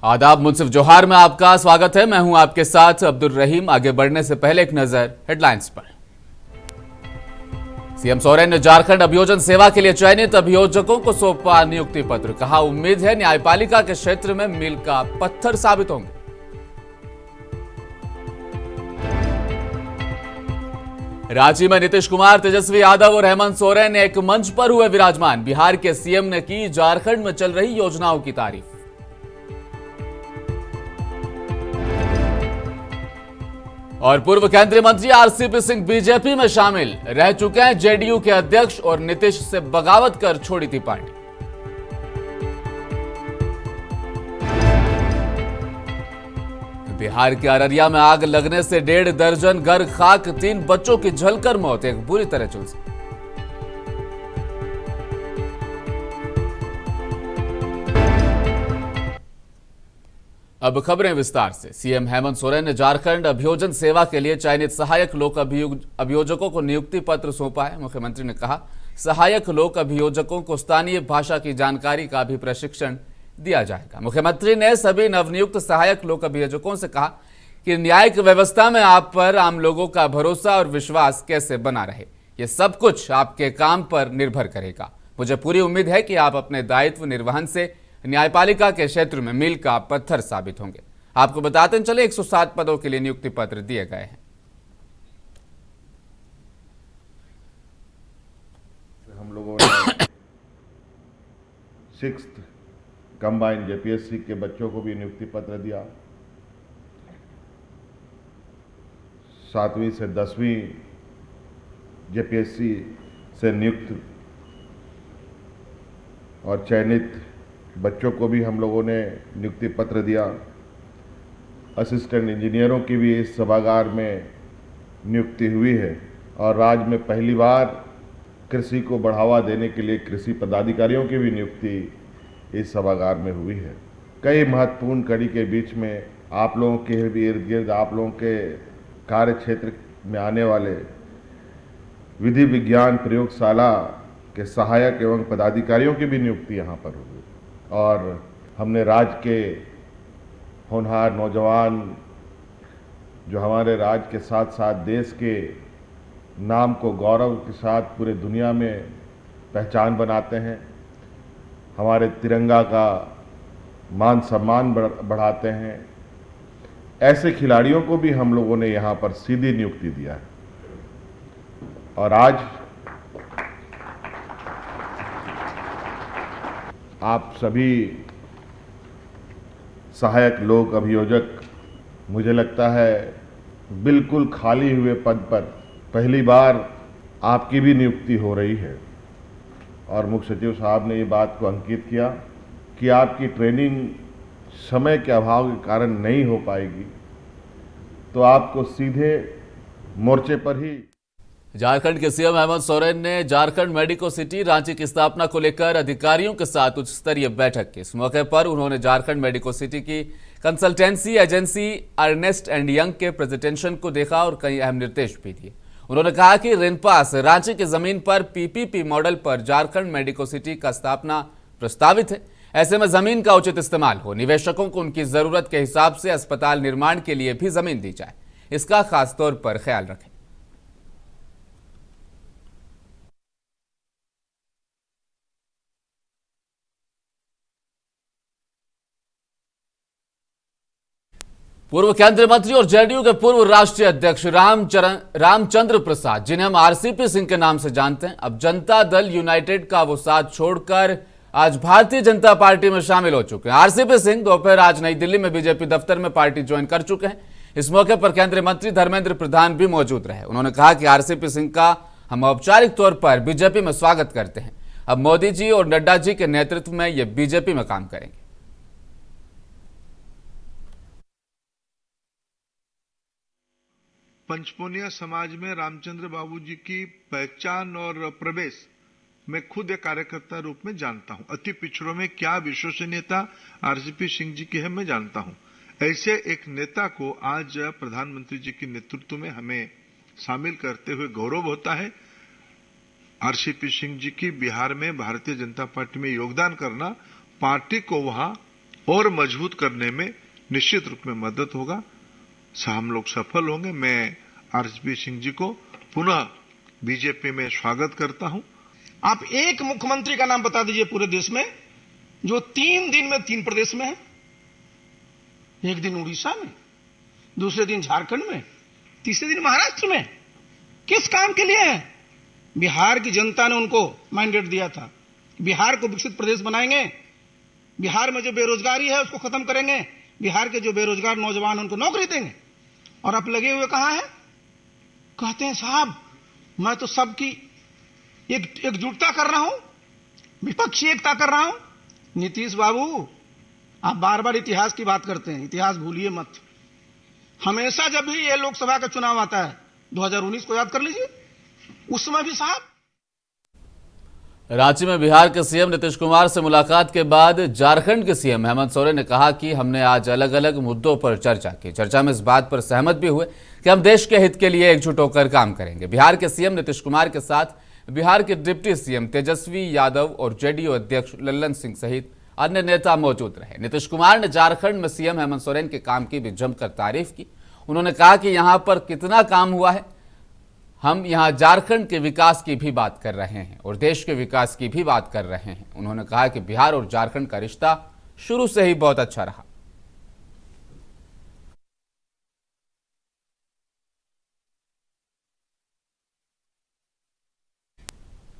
आदाब, मुंसिफ जोहार में आपका स्वागत है। मैं हूं आपके साथ अब्दुल रहीम। आगे बढ़ने से पहले एक नजर हेडलाइंस पर। सीएम सोरेन ने झारखंड अभियोजन सेवा के लिए चयनित अभियोजकों को सौंपा नियुक्ति पत्र। कहा, उम्मीद है न्यायपालिका के क्षेत्र में मील का पत्थर साबित होंगे। रांची में नीतीश कुमार, तेजस्वी यादव और हेमंत सोरेन एक मंच पर हुए विराजमान। बिहार के सीएम ने की झारखंड में चल रही योजनाओं की तारीफ। और पूर्व केंद्रीय मंत्री आरसीपी सिंह बीजेपी में शामिल रह चुके हैं। जेडीयू के अध्यक्ष और नीतीश से बगावत कर छोड़ी थी पार्टी। बिहार के अररिया में आग लगने से 1.5 दर्जन घर खाक, 3 बच्चों की जलकर मौत, एक बुरी तरह झुलसी। अब खबरें विस्तार से। सीएम हेमंत सोरेन ने झारखंड अभियोजन सेवा के लिए चयनित सहायक लोक अभियोजकों को नियुक्ति पत्र सौंपा है। मुख्यमंत्री ने कहा, सहायक लोक अभियोजकों को स्थानीय भाषा की जानकारी का भी प्रशिक्षण दिया जाएगा। मुख्यमंत्री ने सभी नवनियुक्त सहायक लोक अभियोजकों से कहा कि न्यायिक व्यवस्था में आप पर आम लोगों का भरोसा और विश्वास कैसे बना रहे, ये सब कुछ आपके काम पर निर्भर करेगा। मुझे पूरी उम्मीद है कि आप अपने दायित्व निर्वहन से न्यायपालिका के क्षेत्र में मील का पत्थर साबित होंगे। आपको बताते चले 107 पदों के लिए नियुक्ति पत्र दिए गए हैं। हम लोगों ने 6th कंबाइंड जेपीएससी के बच्चों को भी नियुक्ति पत्र दिया। 7वीं से 10वीं जेपीएससी से नियुक्त और चयनित बच्चों को भी हम लोगों ने नियुक्ति पत्र दिया। असिस्टेंट इंजीनियरों की भी इस सभागार में नियुक्ति हुई है और राज्य में पहली बार कृषि को बढ़ावा देने के लिए कृषि पदाधिकारियों की भी नियुक्ति इस सभागार में हुई है। कई महत्वपूर्ण कड़ी के बीच में आप लोगों के भी इर्द गिर्द, आप लोगों के कार्य क्षेत्र में आने वाले विधि विज्ञान प्रयोगशाला के सहायक एवं पदाधिकारियों की भी नियुक्ति यहाँ पर हुई। और हमने राज्य के होनहार नौजवान जो हमारे राज्य के साथ साथ देश के नाम को गौरव के साथ पूरे दुनिया में पहचान बनाते हैं, हमारे तिरंगा का मान सम्मान बढ़ाते हैं, ऐसे खिलाड़ियों को भी हम लोगों ने यहाँ पर सीधी नियुक्ति दिया है। और आज आप सभी सहायक लोक अभियोजक, मुझे लगता है बिल्कुल खाली हुए पद पर पहली बार आपकी भी नियुक्ति हो रही है। और मुख्य सचिव साहब ने ये बात को अंकित किया कि आपकी ट्रेनिंग समय के अभाव के कारण नहीं हो पाएगी, तो आपको सीधे मोर्चे पर ही। झारखंड के सीएम हेमंत सोरेन ने झारखंड मेडिको सिटी रांची की स्थापना को लेकर अधिकारियों के साथ उच्च स्तरीय बैठक की। इस मौके पर उन्होंने झारखंड मेडिको सिटी की consultancy agency Ernst and Young के प्रेजेंटेशन को देखा और कई अहम निर्देश भी दिए। उन्होंने कहा कि रिनपास रांची की जमीन पर पीपीपी मॉडल पर झारखंड मेडिको सिटी का स्थापना प्रस्तावित है। ऐसे में जमीन का उचित इस्तेमाल हो, निवेशकों को उनकी जरूरत के हिसाब से अस्पताल निर्माण के लिए भी जमीन दी जाए, इसका खासतौर पर ख्याल रखें। पूर्व केंद्रीय मंत्री और जेडीयू के पूर्व राष्ट्रीय अध्यक्ष रामचंद्र प्रसाद, जिन्हें हम आरसीपी सिंह के नाम से जानते हैं, अब जनता दल यूनाइटेड का वो साथ छोड़कर आज भारतीय जनता पार्टी में शामिल हो चुके हैं। आरसीपी सिंह दोपहर आज नई दिल्ली में बीजेपी दफ्तर में पार्टी ज्वाइन कर चुके हैं। इस मौके पर केंद्रीय मंत्री धर्मेंद्र प्रधान भी मौजूद रहे। उन्होंने कहा कि आरसीपी सिंह का हम औपचारिक तौर पर बीजेपी में स्वागत करते हैं। अब मोदी जी और नड्डा जी के नेतृत्व में ये बीजेपी में काम करेंगे। पंचपोनिया समाज में रामचंद्र बाबू जी की पहचान और प्रवेश मैं खुद एक कार्यकर्ता रूप में जानता हूं। अति पिछड़ों में क्या विश्वसनीयता आरसीपी सिंह जी की है मैं जानता हूं। ऐसे एक नेता को आज प्रधानमंत्री जी के नेतृत्व में हमें शामिल करते हुए गौरव होता है। आरसीपी सिंह जी की बिहार में भारतीय जनता पार्टी में योगदान करना पार्टी को वहां और मजबूत करने में निश्चित रूप में मदद होगा। हम लोग सफल होंगे। मैं आरसीपी सिंह जी को पुनः बीजेपी में स्वागत करता हूं। आप एक मुख्यमंत्री का नाम बता दीजिए पूरे देश में जो 3 दिन में 3 प्रदेश में है। एक दिन उड़ीसा में, दूसरे दिन झारखंड में, तीसरे दिन महाराष्ट्र में। किस काम के लिए है? बिहार की जनता ने उनको मैंडेट दिया था। बिहार को विकसित प्रदेश बनाएंगे, बिहार में जो बेरोजगारी है उसको खत्म करेंगे, बिहार के जो बेरोजगार नौजवान उनको नौकरी देंगे। और आप लगे हुए कहां हैं? कहते हैं साहब मैं तो सबकी एकजुटता कर रहा हूं, विपक्षी एकता कर रहा हूं। नीतीश बाबू, आप बार बार इतिहास की बात करते हैं, इतिहास भूलिए मत। हमेशा जब भी ये लोकसभा का चुनाव आता है, 2019 को याद कर लीजिए, उस समय भी साहब। रांची में बिहार के सीएम नीतीश कुमार से मुलाकात के बाद झारखंड के सीएम हेमंत सोरेन ने कहा कि हमने आज अलग अलग मुद्दों पर चर्चा की। चर्चा में इस बात पर सहमत भी हुए कि हम देश के हित के लिए एकजुट होकर काम करेंगे। बिहार के सीएम नीतीश कुमार के साथ बिहार के डिप्टी सीएम तेजस्वी यादव और जेडीयू अध्यक्ष लल्लन सिंह सहित अन्य नेता मौजूद रहे। नीतीश कुमार ने झारखंड में सीएम हेमंत सोरेन के काम की भी जमकर तारीफ की। उन्होंने कहा कि यहां पर कितना काम हुआ है, हम यहां झारखंड के विकास की भी बात कर रहे हैं और देश के विकास की भी बात कर रहे हैं। उन्होंने कहा कि बिहार और झारखंड का रिश्ता शुरू से ही बहुत अच्छा रहा।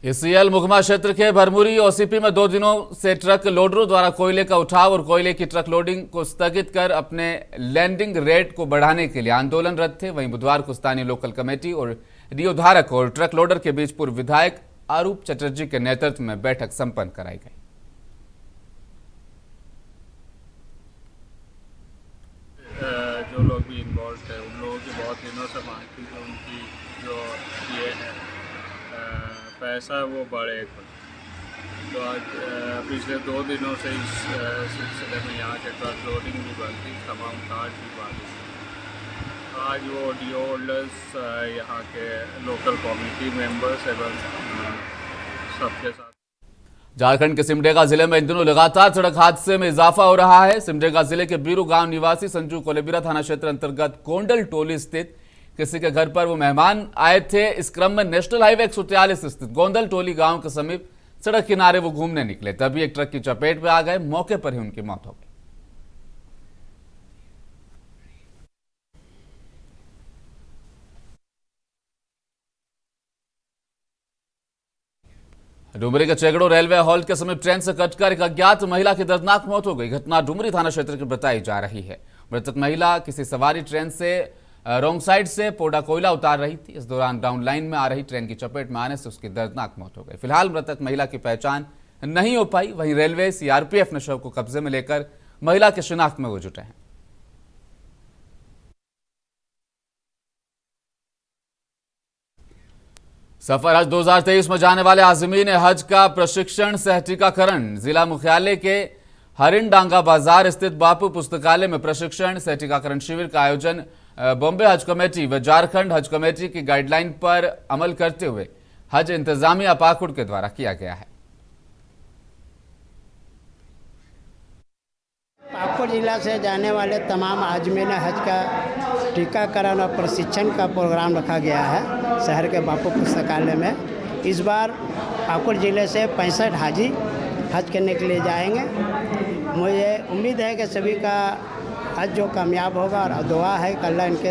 ईसीएल मुगमा क्षेत्र के भरमुरी ओसीपी में 2 दिनों से ट्रक लोडरों द्वारा कोयले का उठाव और कोयले की ट्रक लोडिंग को स्थगित कर अपने लैंडिंग रेट को बढ़ाने के लिए आंदोलनरत थे। वहीं बुधवार को स्थानीय लोकल कमेटी और डीओ धारक और ट्रक लोडर के बीच पूर्व विधायक आरूप चटर्जी के नेतृत्व में बैठक संपन्न कराई गई। जो लोग भी इन्वॉल्व थे उन लोगों की बहुत दिनों से मांग थी कि उनकी जो ये है पैसा वो बढ़े। तो आज पिछले 2 दिनों से इस सिलसिले में यहाँ के ट्रक लोडिंग भी बंद थी, तमाम कार्ड भी बंद थी। आज वो डीओ होल्डर्स यहाँ के लोकल कमेटी मेंबर्स एवं सबके साथ। झारखंड के सिमडेगा जिले में इन दिनों लगातार सड़क हादसे में इजाफा हो रहा है। सिमडेगा जिले के बीरू गांव निवासी संजू कोलेबिरा थाना क्षेत्र अंतर्गत कोंडल टोली स्थित किसी के घर पर वो मेहमान आए थे। इस क्रम में नेशनल हाईवे 143 स्थित गोंदल टोली गांव के समीप सड़क किनारे वो घूमने निकले, तभी एक ट्रक की चपेट में आ गए। मौके पर ही उनकी मौत हो गई। डुमरी के चेगड़ो रेलवे हॉल्ट के समीप ट्रेन से कटकर एक अज्ञात महिला की दर्दनाक मौत हो गई। घटना डुमरी थाना क्षेत्र की बताई जा रही है। मृतक महिला किसी सवारी ट्रेन से रोंग साइड से पोडा कोयला उतार रही थी। इस दौरान डाउन लाइन में आ रही ट्रेन की चपेट में आने से उसकी दर्दनाक मौत हो गई। फिलहाल मृतक महिला की पहचान नहीं हो पाई। वहीं रेलवे सीआरपीएफ ने शव को कब्जे में लेकर महिला के शिनाख्त में वो जुटे हैं। सफर हज 2023 में जाने वाले आज़मीन हज का प्रशिक्षण सह टीकाकरण जिला मुख्यालय के हरिंडांगा बाजार स्थित बापू पुस्तकालय में प्रशिक्षण सह टीकाकरण शिविर का आयोजन बॉम्बे हज कमेटी व झारखंड हज कमेटी की गाइडलाइन पर अमल करते हुए हज इंतजामिया पाकुड़ के द्वारा किया गया है। पाकुड़ जिला से जाने वाले तमाम आज़मीन हज का टीकाकरण और प्रशिक्षण का प्रोग्राम रखा गया है शहर के बापू पुस्तकालय में। इस बार पाकुड़ जिले से 65 हाजी हज करने के लिए जाएंगे। मुझे उम्मीद है कि सभी का हज जो कामयाब होगा और दुआ है कि अल्लाह इनके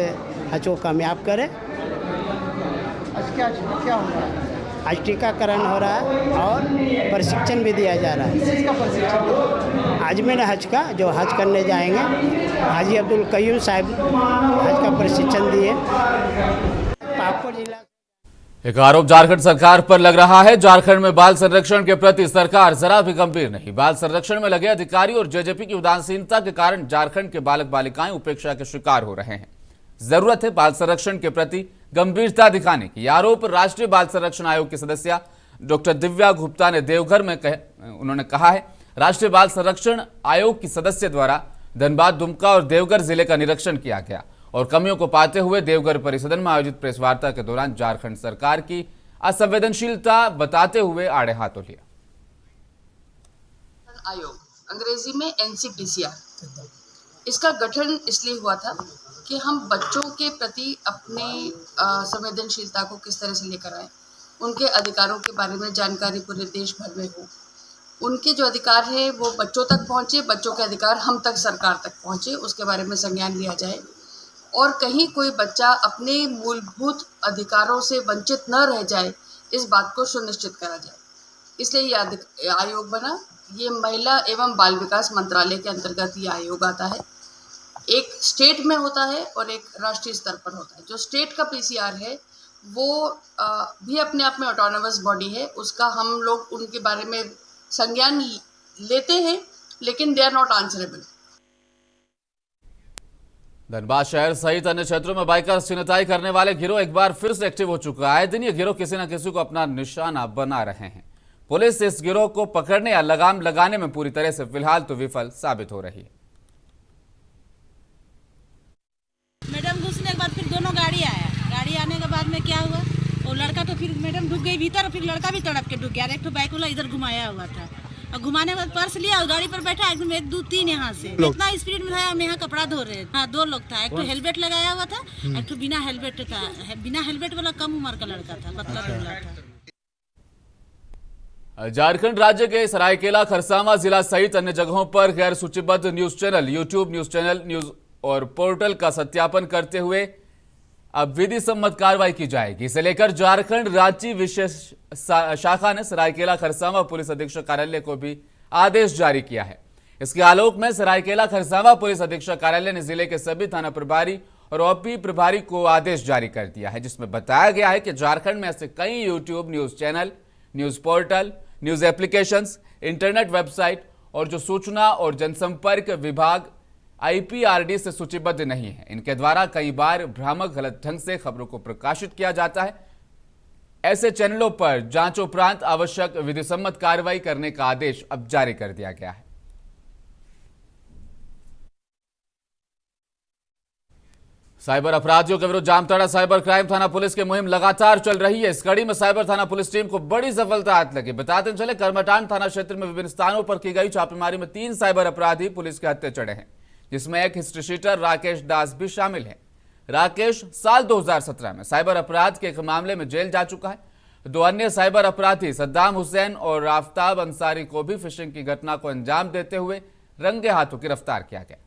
हज को कामयाब करे। आज क्या हो रहा है? आज टीकाकरण हो रहा है और प्रशिक्षण भी दिया जा रहा है। इसका प्रशिक्षण आज़मीन हज का जो हज करने जाएंगे, हाजी अब्दुल कयूम साहब हज का प्रशिक्षण दिए। पाकुड़ जिला एक आरोप झारखंड सरकार पर लग रहा है। झारखंड में बाल संरक्षण के प्रति सरकार जरा भी गंभीर नहीं। बाल संरक्षण में लगे अधिकारी और जेजेपी की उदासीनता के कारण झारखंड के बालक बालिकाएं उपेक्षा के शिकार हो रहे हैं। जरूरत है बाल संरक्षण के प्रति गंभीरता दिखाने की। आरोप राष्ट्रीय बाल संरक्षण आयोग की सदस्य डॉक्टर दिव्या गुप्ता ने देवघर में उन्होंने कहा है। राष्ट्रीय बाल संरक्षण आयोग की सदस्य द्वारा धनबाद, दुमका और देवघर जिले का निरीक्षण किया गया और कमियों को पाते हुए देवघर परिसदन में आयोजित प्रेस वार्ता के दौरान झारखंड सरकार की असंवेदनशीलता बताते हुए आड़े हाथों लिया। आयोग अंग्रेजी में NCPCR। इसका गठन इसलिए हुआ था कि हम बच्चों के प्रति अपनी संवेदनशीलता को किस तरह से लेकर आए, उनके अधिकारों के बारे में जानकारी पूरे देश भर में हो, उनके जो अधिकार है वो बच्चों तक पहुँचे, बच्चों के अधिकार हम तक, सरकार तक पहुँचे, उसके बारे में संज्ञान लिया जाए और कहीं कोई बच्चा अपने मूलभूत अधिकारों से वंचित न रह जाए, इस बात को सुनिश्चित करा जाए। इसलिए ये आयोग बना। ये महिला एवं बाल विकास मंत्रालय के अंतर्गत ये आयोग आता है। एक स्टेट में होता है और एक राष्ट्रीय स्तर पर होता है। जो स्टेट का PCR है वो भी अपने आप में ऑटोनोमस बॉडी है, उसका हम लोग उनके बारे में संज्ञान लेते हैं, लेकिन they are not answerable. Dhanbad शहर सहित अन्य क्षेत्रों में बाइकर्स छिनताई करने वाले गिरोह एक बार फिर से एक्टिव हो चुका है। दिन ये गिरोह किसी न किसी को अपना निशाना बना रहे हैं। पुलिस इस गिरोह को पकड़ने या लगाम लगाने में पूरी तरह से फिलहाल तो विफल साबित हो रही है। मैडम घुसने के बाद फिर दोनों गाड़ी आया। गाड़ी आने के बाद में क्या हुआ, वो लड़का तो फिर मैडम ढुक गई भीतर, फिर लड़का भी तड़प के ढुक गया। एक तो बाइक वाला इधर घुमाया हुआ था और घुमाने के बाद पर्स लिया और गाड़ी पर बैठा एकदम 1 2 3 यहाँ से इतना स्पीड में था। हम यहाँ कपड़ा धो रहे। हाँ 2 लोग था, एक तो हेलमेट लगाया हुआ था, एक तो बिना हेलमेट था। बिना हेलमेट वाला कम उम्र का लड़का था, पतला दुबला था। झारखंड राज्य के सरायकेला, खरसावां जिला सहित अन्य जगहों पर गैर सूचीबद्ध news channel, YouTube news channel, news और पोर्टल का सत्यापन करते हुए अब विधि सम्मत कार्रवाई की जाएगी। इसे लेकर झारखंड राज्य विशेष शाखा ने सरायकेला खरसावां पुलिस अधीक्षक कार्यालय को भी आदेश जारी किया है। इसके आलोक में सरायकेला खरसावां पुलिस अधीक्षक कार्यालय ने जिले के सभी थाना प्रभारी और OP प्रभारी को आदेश जारी कर दिया है, जिसमें बताया गया है कि झारखंड में ऐसे कई YouTube news channel, news portal, news applications, internet website और जो सूचना और जनसंपर्क विभाग IPRD से सूचीबद्ध नहीं है। इनके द्वारा कई बार भ्रामक गलत ढंग से खबरों को प्रकाशित किया जाता है। ऐसे चैनलों पर जांच उपरांत आवश्यक विधि सम्मत कार्रवाई करने का आदेश अब जारी कर दिया गया है। साइबर अपराधियों के विरुद्ध जामताड़ा साइबर क्राइम थाना पुलिस की मुहिम लगातार चल रही है। इस कड़ी में साइबर थाना पुलिस टीम को बड़ी सफलता हाथ लगी। बताते चले, करमटान थाना क्षेत्र में विभिन्न स्थानों पर की गई छापेमारी में 3 साइबर अपराधी पुलिस के हत्थे चढ़े हैं, जिसमें एक हिस्ट्री शीटर राकेश दास भी शामिल है। राकेश साल 2017 में साइबर अपराध के एक मामले में जेल जा चुका है। 2 अन्य साइबर अपराधी सद्दाम हुसैन और आफ्ताब अंसारी को भी फिशिंग की घटना को अंजाम देते हुए रंगे हाथों गिरफ्तार किया गया।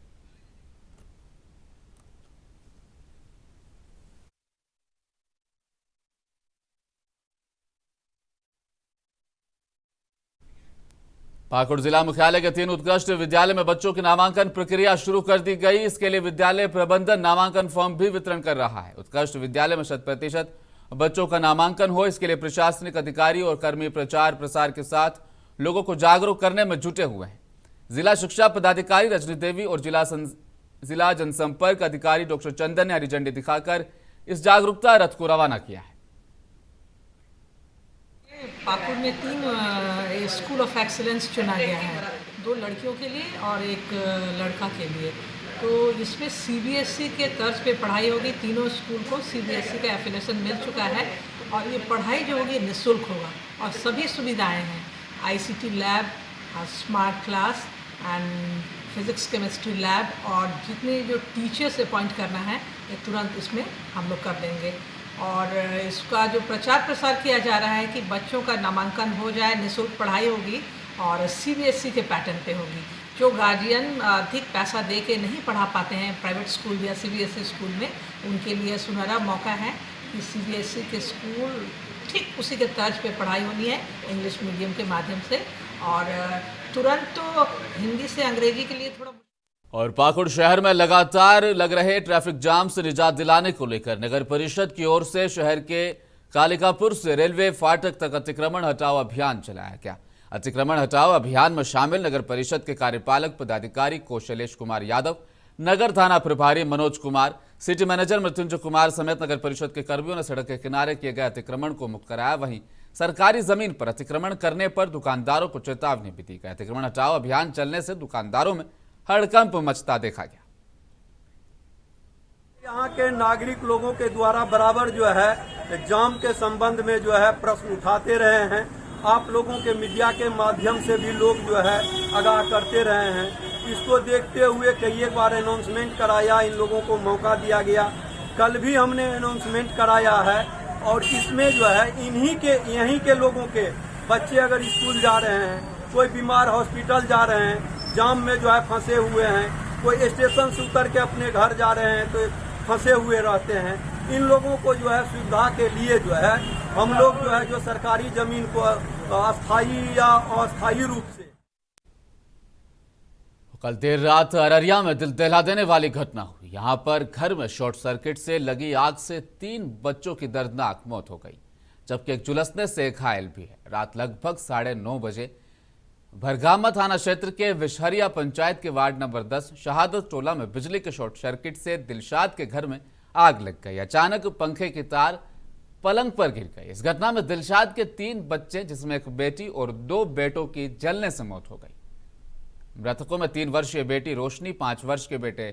पाकुड़ जिला मुख्यालय के 3 उत्कृष्ट विद्यालय में बच्चों की नामांकन प्रक्रिया शुरू कर दी गई। इसके लिए विद्यालय प्रबंधन नामांकन फॉर्म भी वितरण कर रहा है। उत्कृष्ट विद्यालय में 100% बच्चों का नामांकन हो, इसके लिए प्रशासनिक अधिकारी और कर्मी प्रचार प्रसार के साथ लोगों को जागरूक करने में जुटे हुए हैं। जिला शिक्षा पदाधिकारी रजनी देवी और जिला जनसंपर्क अधिकारी डॉक्टर चंदन ने हरी झंडी दिखाकर इस जागरूकता रथ को रवाना किया है। पाकुड़ में 3 स्कूल ऑफ एक्सीलेंस चुना गया है, 2 लड़कियों के लिए और 1 लड़का के लिए। तो इसमें CBSE के तर्ज पे पढ़ाई होगी। तीनों स्कूल को CBSE का एफिलिएशन मिल चुका है और ये पढ़ाई जो होगी निःशुल्क होगा और सभी सुविधाएं हैं। ICT lab, smart class and physics chemistry lab और जितने जो टीचर्स अपॉइंट करना है ये तुरंत इसमें हम लोग कर देंगे। और इसका जो प्रचार प्रसार किया जा रहा है कि बच्चों का नामांकन हो जाए, निःशुल्क पढ़ाई होगी और CBSE के पैटर्न पे होगी। जो गार्जियन अधिक पैसा दे के नहीं पढ़ा पाते हैं प्राइवेट स्कूल या CBSE स्कूल में, उनके लिए सुनहरा मौका है कि CBSE के स्कूल ठीक उसी के तर्ज पे पढ़ाई होनी है इंग्लिश मीडियम के माध्यम से और तुरंत तो हिंदी से अंग्रेजी के लिए थोड़ा। और पाकुड़ शहर में लगातार लग रहे ट्रैफिक जाम से निजात दिलाने को लेकर नगर परिषद की ओर से शहर के कालिकापुर से रेलवे फाटक तक अतिक्रमण हटाओ अभियान चलाया गया। अतिक्रमण हटाओ अभियान में शामिल नगर परिषद के कार्यपालक पदाधिकारी कौशलेश कुमार यादव, नगर थाना प्रभारी मनोज कुमार, सिटी मैनेजर मृत्युंजय कुमार समेत नगर परिषद के कर्मियों ने सड़क के किनारे किए गए अतिक्रमण को मुक्त कराया। वहीं सरकारी जमीन पर अतिक्रमण करने पर दुकानदारों को चेतावनी भी दी गई। अतिक्रमण हटाओ अभियान चलने से दुकानदारों में हड़कंप मचता देखा गया। यहाँ के नागरिक लोगों के द्वारा बराबर जो है जाम के संबंध में जो है प्रश्न उठाते रहे हैं आप लोगों के मीडिया के माध्यम से भी लोग जो है आगाह करते रहे हैं। इसको देखते हुए कई एक बार अनाउंसमेंट कराया, इन लोगों को मौका दिया गया। कल भी हमने अनाउंसमेंट कराया है और इसमें जो है यहीं के लोगों के बच्चे अगर स्कूल जा रहे हैं, कोई बीमार हॉस्पिटल जा रहे हैं, जाम में जो है फंसे हुए हैं, कोई स्टेशन से उतर के अपने घर जा रहे हैं तो फंसे हुए रहते हैं। इन लोगों को जो है सुविधा के लिए जो है हम लोग जो है जो सरकारी जमीन को अस्थायी या अस्थायी रूप से। कल देर रात अररिया में दिल दहला देने वाली घटना हुई। यहां पर घर में शॉर्ट सर्किट से लगी आग से 3 बच्चों की दर्दनाक मौत हो गई, जबकि एक झुलसने से घायल भी है। रात लगभग 9:30 बजे भरगामा थाना क्षेत्र के विशहरिया पंचायत के वार्ड नंबर 10 शहादत टोला में बिजली के शॉर्ट सर्किट से दिलशाद के घर में आग लग गई। अचानक पंखे की तार पलंग पर गिर गई। इस घटना में दिलशाद के 3 बच्चे, जिसमें एक बेटी और 2 बेटों की जलने से मौत हो गई। मृतकों में 3 वर्षीय बेटी रोशनी, 5 वर्ष के बेटे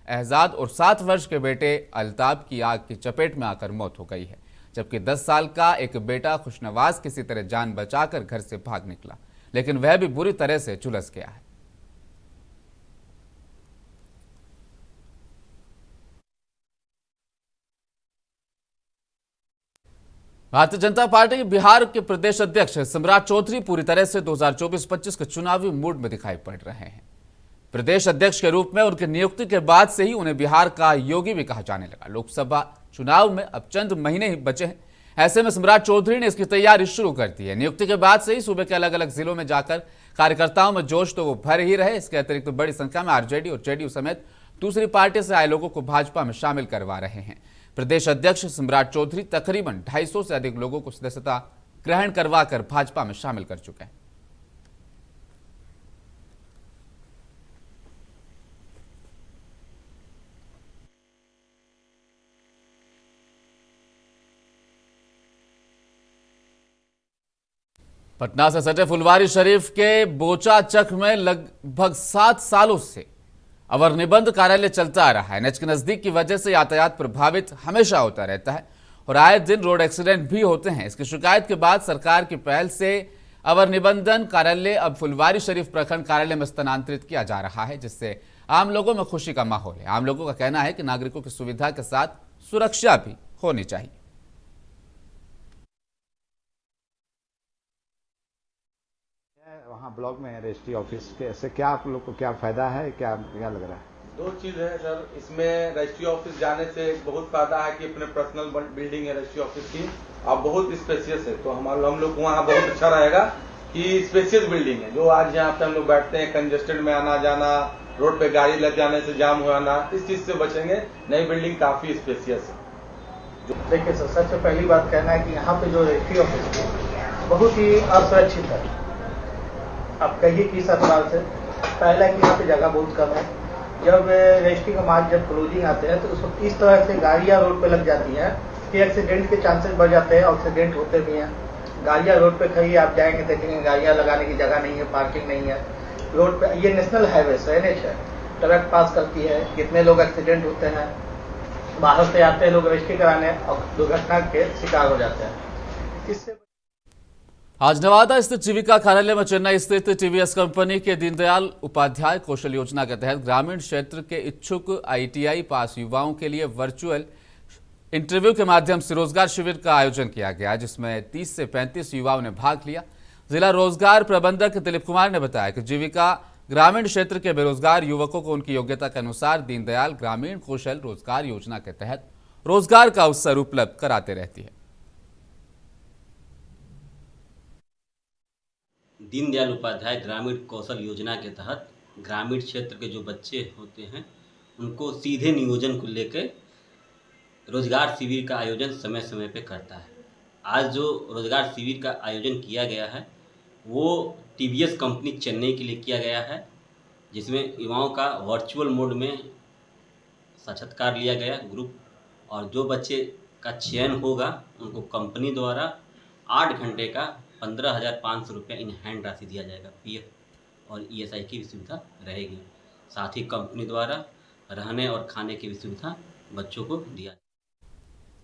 एहजाद और 7 वर्ष के बेटे अल्ताब की आग की चपेट में आकर मौत हो गई है, जबकि 10 साल का एक बेटा खुशनवाज किसी तरह जान बचाकर घर से भाग निकला, लेकिन वह भी बुरी तरह से झुलस गया है। भारतीय जनता पार्टी के बिहार के प्रदेश अध्यक्ष सम्राट चौधरी पूरी तरह से 2024-25 के चुनावी मूड में दिखाई पड़ रहे हैं। प्रदेश अध्यक्ष के रूप में उनकी नियुक्ति के बाद से ही उन्हें बिहार का योगी भी कहा जाने लगा। लोकसभा चुनाव में अब चंद महीने ही बचे हैं, ऐसे में सम्राट चौधरी ने इसकी तैयारी शुरू कर दी है। नियुक्ति के बाद से ही सूबे के अलग अलग जिलों में जाकर कार्यकर्ताओं में जोश तो वो भर ही रहे, इसके अतिरिक्त तो बड़ी संख्या में आरजेडी और जेडीयू समेत दूसरी पार्टी से आए लोगों को भाजपा में शामिल करवा रहे हैं। प्रदेश अध्यक्ष सम्राट चौधरी तकरीबन 250 से अधिक लोगों को सदस्यता ग्रहण करवाकर भाजपा में शामिल कर चुके हैं। पटना से सटे फुलवारी शरीफ के बोचा चक में लगभग 7 सालों से अवर निबंध कार्यालय चलता आ रहा है। एनएच के नजदीक की वजह से यातायात प्रभावित हमेशा होता रहता है और आए दिन रोड एक्सीडेंट भी होते हैं। इसकी शिकायत के बाद सरकार की पहल से अवर निबंधन कार्यालय अब फुलवारी शरीफ प्रखंड कार्यालय में स्थानांतरित किया जा रहा है, जिससे आम लोगों में खुशी का माहौल है। आम लोगों का कहना है कि नागरिकों की सुविधा के साथ सुरक्षा भी होनी चाहिए। वहाँ ब्लॉक में है रजिस्ट्री ऑफिस के, ऐसे क्या आप लोग को क्या फायदा है, क्या लग रहा है? 2 चीज है सर, इसमें रजिस्ट्री ऑफिस जाने से बहुत फायदा है कि अपने पर्सनल बिल्डिंग है रजिस्ट्री ऑफिस की और बहुत स्पेशियस है, तो हम लोग को वहाँ बहुत अच्छा रहेगा कि स्पेशियस बिल्डिंग है। जो आज यहाँ पे हम लोग बैठते हैं कंजेस्टेड में आना जाना, रोड पे गाड़ी लग जाने से जाम हो जाना, इस चीज से बचेंगे। नई बिल्डिंग काफी स्पेशियस है। देखिए सर, सबसे पहली बात कहना है कि यहाँ पे जो रजिस्ट्री ऑफिस है बहुत ही असुरक्षित है। अब कहिए किस अखबार से, पहला कि यहाँ पे जगह बहुत कम है। जब रजिस्ट्री का मार्च जब क्लोजिंग आते हैं तो उस वक्त इस तरह से गाड़ियाँ रोड पे लग जाती हैं कि एक्सीडेंट के चांसेस बढ़ जाते हैं, एक्सीडेंट होते भी हैं। गाड़ियाँ रोड पे खड़ी, आप जाएंगे देखेंगे गाड़ियाँ लगाने की जगह नहीं है, पार्किंग नहीं है रोड पे। ये नेशनल हाईवे है, एनएच है, ट्रक पास करती है, कितने लोग एक्सीडेंट होते हैं, बाहर से आते हैं लोग रजिस्ट्री कराने और दुर्घटना के शिकार हो जाते हैं। इससे आज नवादा स्थित जीविका कार्यालय में चेन्नई स्थित टीवीएस कंपनी के दीनदयाल उपाध्याय कौशल योजना के तहत ग्रामीण क्षेत्र के इच्छुक आईटीआई पास युवाओं के लिए वर्चुअल इंटरव्यू के माध्यम से रोजगार शिविर का आयोजन किया गया, जिसमें 30 से 35 युवाओं ने भाग लिया। जिला रोजगार प्रबंधक दिलीप कुमार ने बताया कि जीविका ग्रामीण क्षेत्र के बेरोजगार युवकों को उनकी योग्यता के अनुसार दीनदयाल ग्रामीण कौशल रोजगार योजना के तहत रोजगार का अवसर उपलब्ध कराते रहती है। दीनदयाल उपाध्याय ग्रामीण कौशल योजना के तहत ग्रामीण क्षेत्र के जो बच्चे होते हैं उनको सीधे नियोजन को लेकर रोजगार शिविर का आयोजन समय समय पे करता है। आज जो रोजगार शिविर का आयोजन किया गया है वो टीवीएस कंपनी चेन्नई के लिए किया गया है, जिसमें युवाओं का वर्चुअल मोड में साक्षात्कार लिया गया ग्रुप, और जो बच्चे का चयन होगा उनको कंपनी द्वारा 8 घंटे का 15,500 रुपये इन हैंड राशि दिया जाएगा। पीएफ और ईएसआई की भी सुविधा रहेगी। साथ ही कंपनी द्वारा रहने और खाने की भी सुविधा बच्चों को दिया।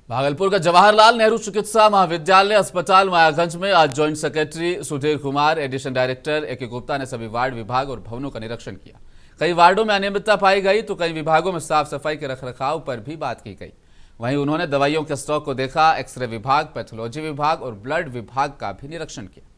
भागलपुर का जवाहरलाल नेहरू चिकित्सा महाविद्यालय अस्पताल मायागंज में आज joint secretary Sudhir Kumar, addition director A K. Gupta ने सभी वार्ड, विभाग और भवनों का निरीक्षण किया। कई वार्डों में अनियमितता पाई गई तो कई विभागों में साफ सफाई के रखरखाव पर भी बात की गई। वहीं उन्होंने दवाइयों के स्टॉक को देखा, एक्सरे विभाग, पैथोलॉजी विभाग और ब्लड विभाग का भी निरीक्षण किया।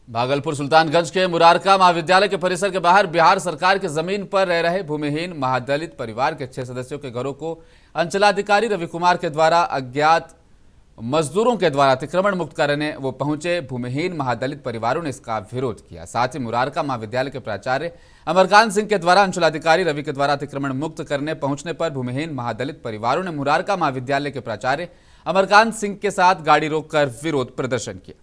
भागलपुर सुल्तानगंज के मुरारका महाविद्यालय के परिसर के बाहर बिहार सरकार की जमीन पर रह रहे भूमिहीन महादलित परिवार के 6 सदस्यों के घरों को अंचलाधिकारी रवि कुमार के द्वारा अज्ञात मजदूरों के द्वारा अतिक्रमण मुक्त करने वो पहुंचे भूमिहीन महादलित परिवारों ने इसका विरोध किया। साथ ही मुरारका महाविद्यालय के प्राचार्य अमरकांत सिंह के द्वारा अंचलाधिकारी रवि के द्वारा अतिक्रमण मुक्त करने पहुंचने पर भूमिहीन महादलित परिवारों ने मुरारका महाविद्यालय के प्राचार्य अमरकांत सिंह के साथ गाड़ी रोककर विरोध प्रदर्शन किया।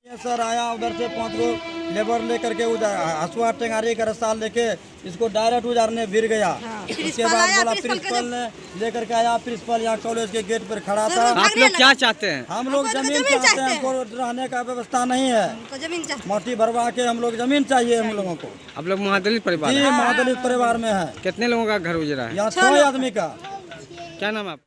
सर आया उधर से 5 लोग लेबर लेकर के उधर हसुआ टेंगारी का रस्ता लेके इसको डायरेक्ट उजारने गिर गया। उसके बाद बोला प्रिंसिपल ने लेकर के आया। प्रिंसिपल यहाँ कॉलेज के गेट पर खड़ा था। आप लोग क्या चाहते हैं? हम लोग जमीन चाहते हैं, हमको रहने का व्यवस्था नहीं है। माटी भरवा के हम लोग जमीन चाहिए हम लोगों को। आप लोग महादलित परिवार? जी महादलित परिवार में है। कितने लोगों का घर उजड़ा है? यहाँ 6 आदमी का। क्या नाम है आपका?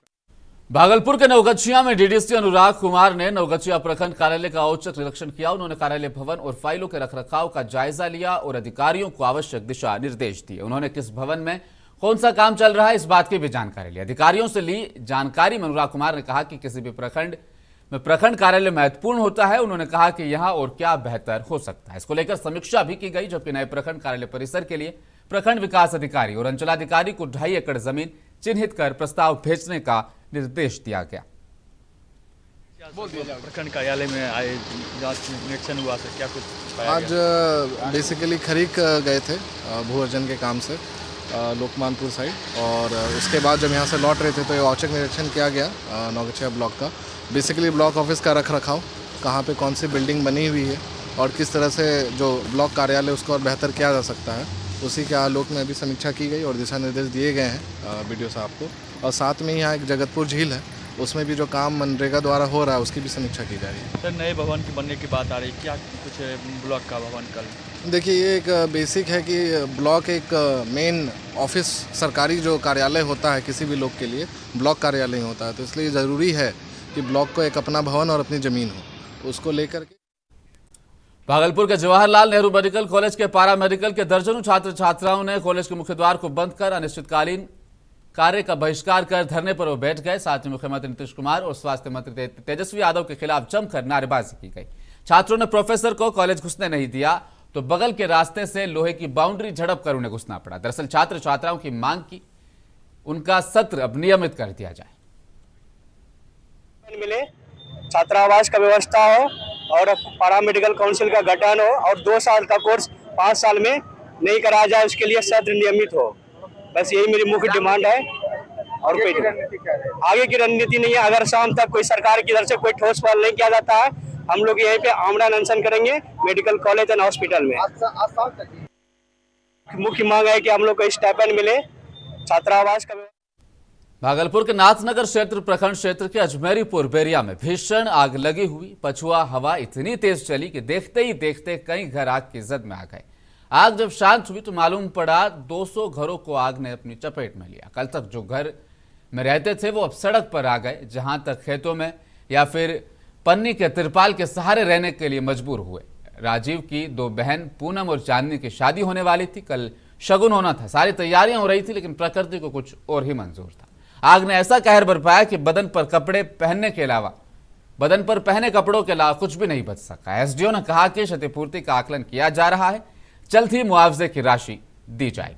भागलपुर के नवगछिया में डीडीसी अनुराग कुमार ने नवगछिया प्रखंड कार्यालय का औचक निरीक्षण किया। उन्होंने कार्यालय भवन और फाइलों के रखरखाव का जायजा लिया और अधिकारियों को आवश्यक दिशा निर्देश दिए। उन्होंने किस भवन में कौन सा काम चल रहा है इस बात की भी जानकारी ली। अधिकारियों से ली जानकारी में अनुराग कुमार ने कहा कि किसी भी प्रखंड में प्रखंड कार्यालय महत्वपूर्ण होता है। उन्होंने कहा कि यहाँ और क्या बेहतर हो सकता है, इसको लेकर समीक्षा भी की गई। जबकि नए प्रखंड कार्यालय परिसर के लिए प्रखंड विकास अधिकारी और अंचलाधिकारी को 2.5 एकड़ जमीन चिन्हित कर प्रस्ताव भेजने का निर्देश दिया गया। प्रखंड कार्यालय में आए, जांच निरीक्षण हुआ सर, क्या कुछ पाया आज बेसिकली खरीक गए थे भू अर्जन के काम से लोकमानपुर साइड, और उसके बाद जब यहाँ से लौट रहे थे तो ये औचक निरीक्षण किया गया नवगछिया ब्लॉक का। बेसिकली ब्लॉक ऑफिस का रखरखाव, कहाँ पे कौन सी बिल्डिंग बनी हुई है और किस तरह से जो ब्लॉक कार्यालय उसको और बेहतर किया जा सकता है, उसी के आलोक में अभी समीक्षा की गई और दिशा निर्देश दिए गए हैं बीडीओ साहब को। और साथ में यहाँ एक जगतपुर झील है, उसमें भी जो काम मनरेगा द्वारा हो रहा है उसकी भी समीक्षा की जा रही है। सर नए भवन की बनने की बात आ रही है, क्या कुछ ब्लॉक का भवन कल? देखिए ये एक बेसिक है कि ब्लॉक एक मेन ऑफिस सरकारी जो कार्यालय होता है किसी भी लोग के लिए ब्लॉक कार्यालय ही होता है, तो इसलिए ज़रूरी है कि ब्लॉक को एक अपना भवन और अपनी ज़मीन हो, उसको लेकर के। भागलपुर के जवाहरलाल नेहरू मेडिकल कॉलेज के पारा मेडिकल के दर्जनों छात्र छात्राओं ने कॉलेज के मुख्य द्वार को बंद कर अनिश्चितकालीन कार्य का बहिष्कार कर धरने पर वो बैठ गए। साथ ही मुख्यमंत्री नीतीश कुमार और स्वास्थ्य मंत्री तेजस्वी यादव के खिलाफ जमकर नारेबाजी की गई। छात्रों ने प्रोफेसर को कॉलेज घुसने नहीं दिया तो बगल के रास्ते से लोहे की बाउंड्री झड़प कर उन्हें घुसना पड़ा। दरअसल छात्र छात्राओं की मांग की उनका सत्र अब नियमित कर दिया जाए, मिले छात्रावास का व्यवस्था हो और पारा मेडिकल काउंसिल का गठन हो और 2 साल का कोर्स 5 साल में नहीं कराया जाए, उसके लिए सत्र नियमित हो। बस यही मेरी मुख्य डिमांड है और कोई आगे की रणनीति नहीं है। अगर शाम तक कोई सरकार की तरफ से कोई ठोस पहल नहीं किया जाता है, हम लोग यहीं पे आमरण अनशन करेंगे मेडिकल कॉलेज एंड हॉस्पिटल में। मुख्य मांग है कि हम लोग को स्टाइपेंड मिले, छात्रावास का। भागलपुर के नाथनगर क्षेत्र प्रखंड क्षेत्र के अजमेरीपुर बेरिया में भीषण आग लगी हुई। पछुआ हवा इतनी तेज चली कि देखते ही देखते कई घर आग की जद में आ गए। आग जब शांत हुई तो मालूम पड़ा 200 घरों को आग ने अपनी चपेट में लिया। कल तक जो घर में रहते थे वो अब सड़क पर आ गए, जहां तक खेतों में या फिर पन्नी के तिरपाल के सहारे रहने के लिए मजबूर हुए। राजीव की 2 बहन पूनम और चांदनी की शादी होने वाली थी, कल शगुन होना था, सारी तैयारियां हो रही थी, लेकिन प्रकृति को कुछ और ही मंजूर था। आग ने ऐसा कहर बरपाया कि बदन पर पहने कपड़ों के अलावा कुछ भी नहीं बच सका। एसडीओ ने कहा कि क्षतिपूर्ति का आकलन किया जा रहा है, जल्द ही मुआवजे की राशि दी जाएगी।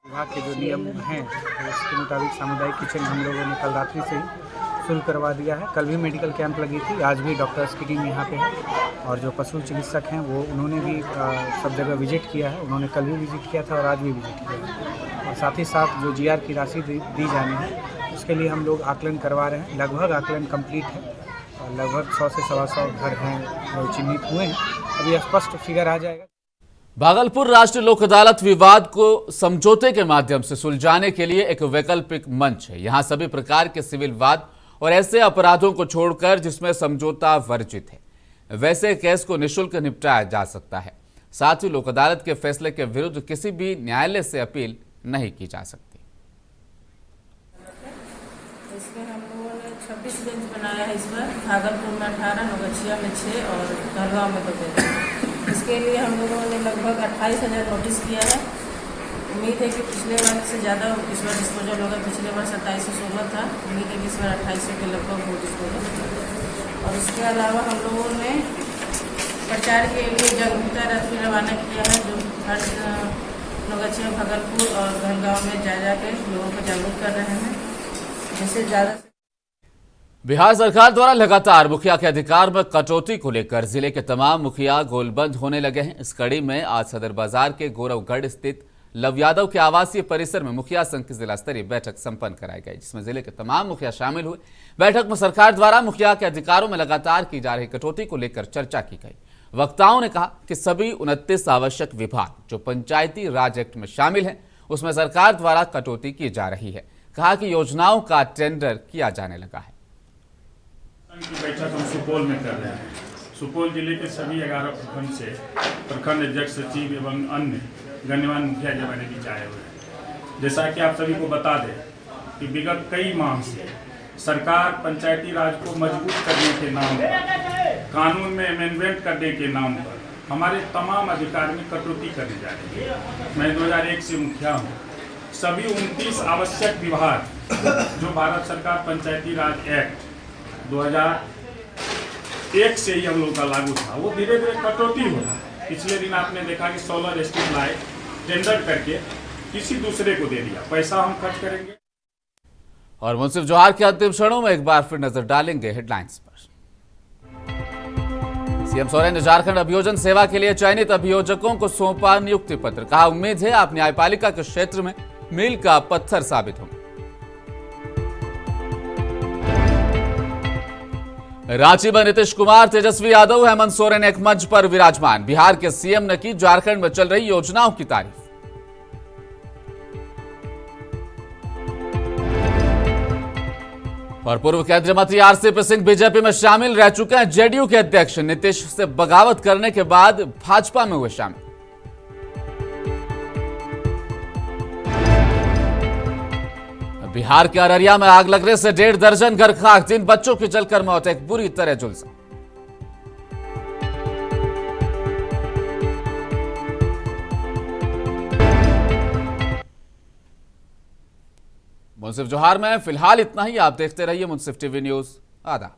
विभाग के जो नियम हैं उसके मुताबिक सामुदायिक किचन हम लोगों ने कल रात्रि से ही शुरू करवा दिया है। कल भी मेडिकल कैंप लगी थी, आज भी डॉक्टर्स की टीम यहाँ पे है और जो पशु चिकित्सक हैं वो उन्होंने भी सब जगह विजिट किया है। उन्होंने कल भी विजिट किया था और आज भी विजिट किया है। और साथ ही साथ जो जीआर की राशि दी जानी है उसके लिए हम लोग आकलन करवा रहे हैं। लगभग आकलन कंप्लीट है, लगभग 100 से 125 घर हैं जो चिन्हित हुए हैं। अभी स्पष्ट फिगर आ जाएगा। भागलपुर राष्ट्रीय लोक अदालत विवाद को समझौते के माध्यम से सुलझाने के लिए एक वैकल्पिक मंच है। यहाँ सभी प्रकार के सिविल वाद और ऐसे अपराधों को छोड़कर जिसमें समझौता वर्जित है, वैसे केस को निःशुल्क निपटाया जा सकता है। साथ ही लोक अदालत के फैसले के विरुद्ध किसी भी न्यायालय से अपील नहीं की जा सकती। इसमें हम लोगों ने 26 बेंच बनाया है। इस बार भागलपुर में 18, नौगछिया में 6 और कहलगांव में 2 बेंच। इसके लिए हम लोगों ने लगभग 28,000 नोटिस किया है। उम्मीद है कि पिछले बार से ज़्यादा इस बार डिस्पोजल होगा। पिछले बार 2716 था, उम्मीद है कि इस बार 2800 के लगभग वो डिस्पोजल। और इसके अलावा हम लोगों ने प्रचार के लिए जागरूकता रथ भी रवाना किया है, जो हर नौगछिया, भागलपुर और कहलगांव में जा के लोगों को जागरूक कर रहे हैं, जिससे ज़्यादा। बिहार सरकार द्वारा लगातार मुखिया के अधिकार में कटौती को लेकर जिले के तमाम मुखिया गोलबंद होने लगे हैं। इस कड़ी में आज सदर बाजार के गौरवगढ़ स्थित लव यादव के आवासीय परिसर में मुखिया संघ की जिला स्तरीय बैठक संपन्न कराई गई, जिसमें जिले के तमाम मुखिया शामिल हुए। बैठक में सरकार द्वारा मुखिया के अधिकारों में लगातार की जा रही कटौती को लेकर चर्चा की गई। वक्ताओं ने कहा कि सभी 29 आवश्यक विभाग जो पंचायती राज एक्ट में शामिल हैं, उसमें सरकार द्वारा कटौती की जा रही है। कहा कि योजनाओं का टेंडर किया जाने लगा है। की बैठक हम सुपौल में कर रहे हैं। सुपौल जिले के सभी 11 प्रखंड से प्रखंड अध्यक्ष, सचिव एवं अन्य गण्यमान्य मुखिया जमाने भी चाहे हुए हैं। जैसा कि आप सभी को बता दें कि विगत कई माह से सरकार पंचायती राज को मजबूत करने के नाम पर, कानून में अमेंडमेंट करने के नाम पर हमारे तमाम अधिकार में कटौती करने जा रही है। मैं 2001 से मुखिया हूँ। सभी 29 आवश्यक विभाग जो भारत सरकार पंचायती राज एक्ट 2001 से ही हम लोग का लागू था, वो धीरे धीरे कटौती हो रहा है। पिछले दिन आपने देखा कि सोलर स्ट्रीट लाइट टेंडर करके किसी दूसरे को दे दिया, पैसा हम खर्च करेंगे। और मुंसिफ जोहार के अंतिम क्षणों में एक बार फिर नजर डालेंगे हेडलाइंस पर। सीएम सोरेन ने झारखंड अभियोजन सेवा के लिए चयनित अभियोजकों को सौंपा नियुक्ति पत्र। कहा, उम्मीद है आप न्यायपालिका के क्षेत्र में मील का पत्थर साबित होंगे। रांची में नीतीश कुमार, तेजस्वी यादव, हेमंत सोरेन एक मंच पर विराजमान। बिहार के सीएम ने की झारखंड में चल रही योजनाओं की तारीफ। और पूर्व केंद्रीय मंत्री आरसीपी सिंह बीजेपी में शामिल रह चुके हैं। जेडीयू के अध्यक्ष नीतीश से बगावत करने के बाद भाजपा में हुए शामिल। बिहार के अररिया में आग लगने से 1.5 दर्जन घर खाक, 3 बच्चों की जलकर मौत, एक बुरी तरह झुलसा। मुंसिफ जोहार में फिलहाल इतना ही। आप देखते रहिए मुंसिफ टीवी न्यूज। आदाब।